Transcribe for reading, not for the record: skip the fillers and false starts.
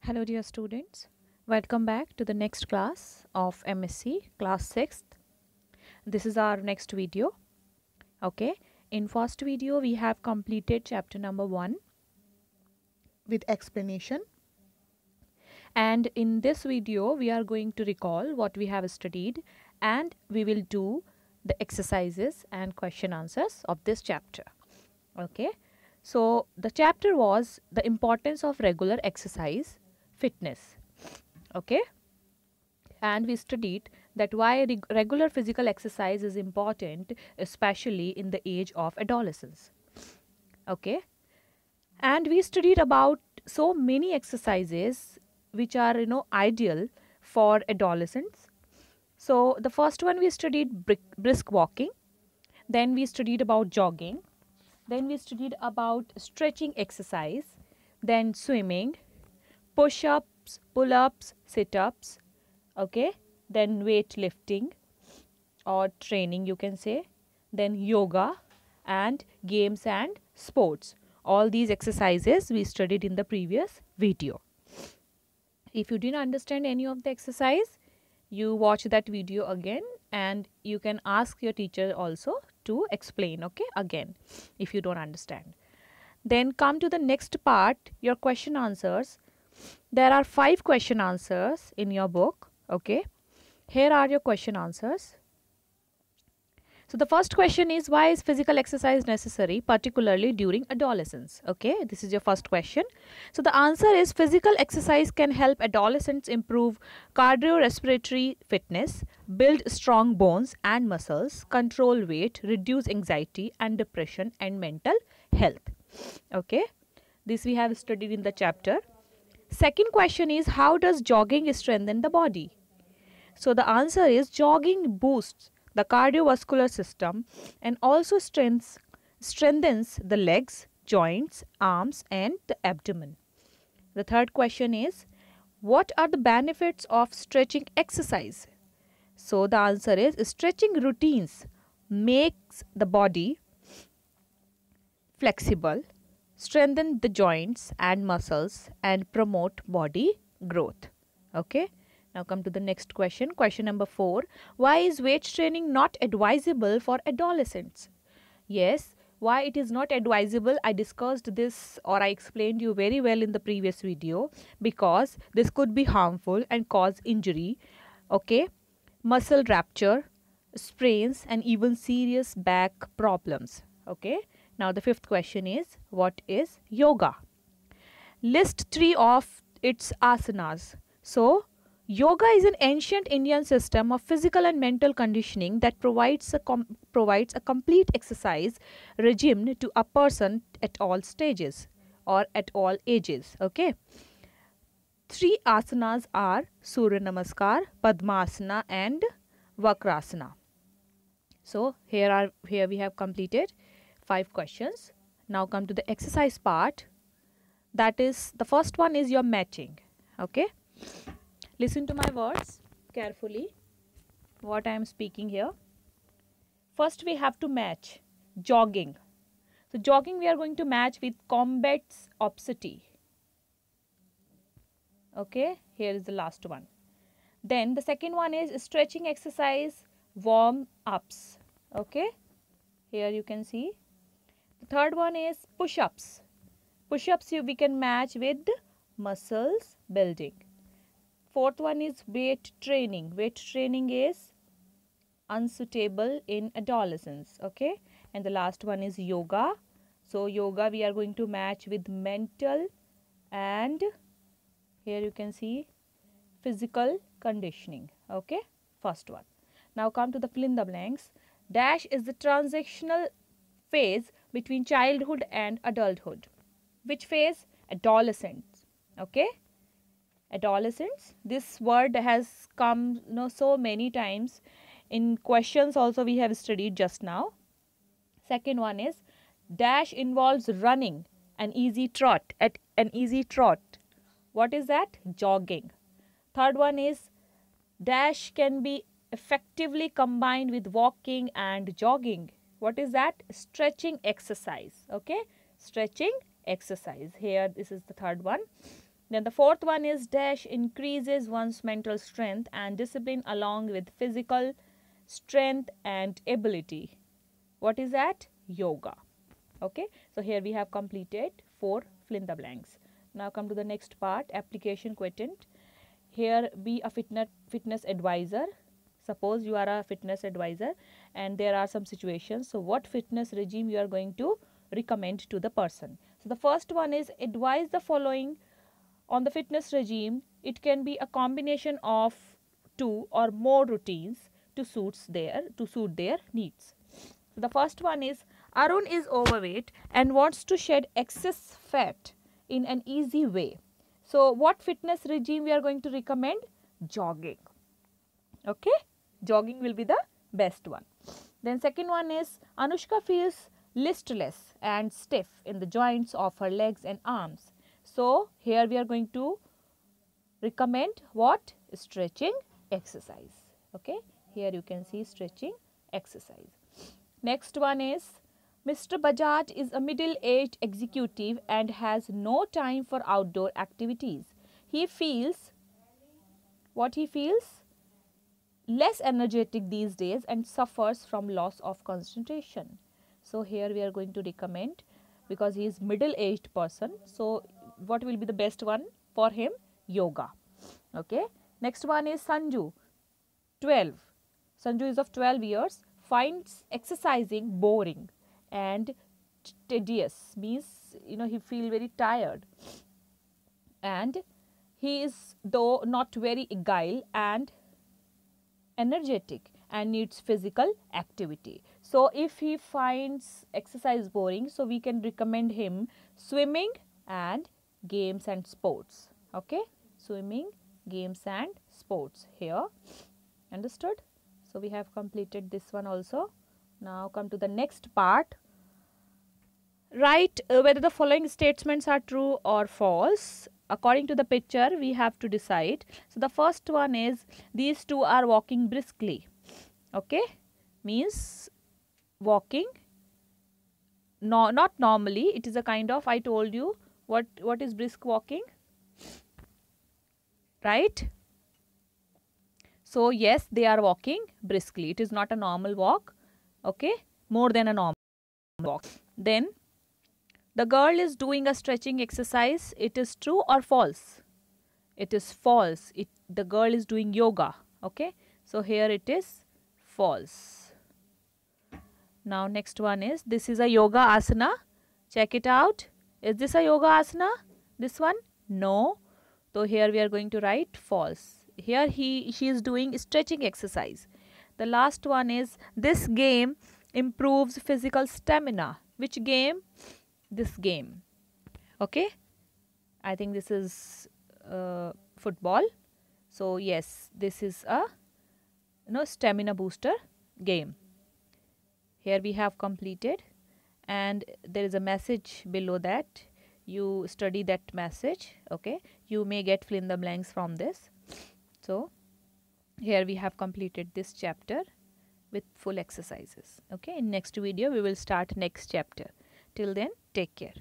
Hello dear students, welcome back to the next class of MSc class 6th. This is our next video. Okay, in first video we have completed chapter number 1 with explanation, and in this video we are going to recall what we have studied and we will do the exercises and question answers of this chapter. Okay, so the chapter was the importance of regular exercise fitness. Okay, and we studied that why regular physical exercise is important, especially in the age of adolescence. Okay, and we studied about so many exercises which are ideal for adolescents. So the first one we studied brisk walking, then we studied about jogging, then we studied about stretching exercise, then swimming, push ups, pull ups, sit ups, okay, then weightlifting or training, you can say, then yoga and games and sports. All these exercises we studied in the previous video. If you didn't understand any of the exercise, you watch that video again and you can ask your teacher also to explain, okay, again if you don't understand. Then come to the next part, your question answers. There are 5 question answers in your book. Okay, here are your question answers. So the first question is, why is physical exercise necessary, particularly during adolescence? Okay, this is your first question. So the answer is, physical exercise can help adolescents improve cardiorespiratory fitness, build strong bones and muscles, control weight, reduce anxiety and depression, and mental health. Okay, this we have studied in the chapter. Second question is, how does jogging strengthen the body? So the answer is, jogging boosts the cardiovascular system and also strengthens the legs, joints, arms and the abdomen. The third question is, what are the benefits of stretching exercise? So the answer is, stretching routines makes the body flexible, strengthen the joints and muscles and promote body growth. Okay, now come to the next question. Question number 4, why is weight training not advisable for adolescents? Yes, why it is not advisable, I discussed this or I explained you very well in the previous video. Because this could be harmful and cause injury, okay, muscle rupture, sprains and even serious back problems. Okay, now the fifth question is, what is yoga? List 3 of its asanas. So yoga is an ancient Indian system of physical and mental conditioning that provides a complete exercise regime to a person at all stages or at all ages. Okay, 3 asanas are Surya Namaskar, Padmasana and Vakrasana. So here we have completed 5 questions. Now come to the exercise part. That is, the first one is your matching. Okay, listen to my words carefully, what I am speaking here. First we have to match jogging. So jogging we are going to match with combats obesity. Okay, here is the last one. Then the second one is stretching exercise, warm ups. Okay, here you can see. The third one is push ups. Push ups we can match with muscles building. Fourth one is weight training. Weight training is unsuitable in adolescence. Okay, and the last one is yoga. So yoga we are going to match with mental and here you can see physical conditioning. Okay, first one. Now come to the fill in the blanks. Dash is the transitional phase between childhood and adulthood. Which phase? Adolescence. Okay, adolescence, this word has come so many times in questions also we have studied just now. Second one is, dash involves running an easy trot, at an easy trot. What is that? Jogging. Third one is, dash can be effectively combined with walking and jogging. What is that? Stretching exercise. Okay, stretching exercise. Here this is the third one. Then the fourth one is dash increases one's mental strength and discipline along with physical strength and ability. What is that? Yoga. Okay, so here we have completed 4 fill in the blanks. Now come to the next part, application quotient. Here be a fitness advisor. Suppose you are a fitness advisor and there are some situations. So what fitness regime you are going to recommend to the person? So the first one is advise the following on the fitness regime. It can be a combination of 2 or more routines to suit their needs. So the first one is Arun is overweight and wants to shed excess fat in an easy way. So what fitness regime we are going to recommend? Jogging. Okay, jogging will be the best one. Then second one is Anushka feels listless and stiff in the joints of her legs and arms. So here we are going to recommend what? Stretching exercise. Okay, here you can see stretching exercise. Next one is Mr. Bajaj is a middle-aged executive and has no time for outdoor activities. He feels, what he feels? Less energetic these days and suffers from loss of concentration. So here we are going to recommend, because he is middle-aged person. So what will be the best one for him? Yoga. Okay. Next one is Sanju, 12. Sanju is of 12 years, finds exercising boring and tedious, means he feel very tired, and he is though not very agile and energetic and needs physical activity. So if he finds exercise boring, so we can recommend him swimming and games and sports. Okay, swimming, games and sports here. Understood? So we have completed this one also. Now come to the next part. Write whether the following statements are true or false. According to the picture, we have to decide. So the first one is these two are walking briskly. Okay, means walking. No, not normally. It is a kind of, I told you what is brisk walking, right? So yes, they are walking briskly. It is not a normal walk. Okay, more than a normal walk. Then the girl is doing a stretching exercise. It is true or false? It is false. The girl is doing yoga. Okay, so here it is false. Now next one is, this is a yoga asana. Check it out. Is this a yoga asana? This one? No. So here we are going to write false. Here she is doing stretching exercise. The last one is, this game improves physical stamina. Which game? This game. Okay, I think this is football. So yes, this is a stamina booster game. Here we have completed, and there is a message below that. You study that message. Okay, you may get fill in the blanks from this. So here we have completed this chapter with full exercises. Okay, in next video we will start next chapter. Till then, take care.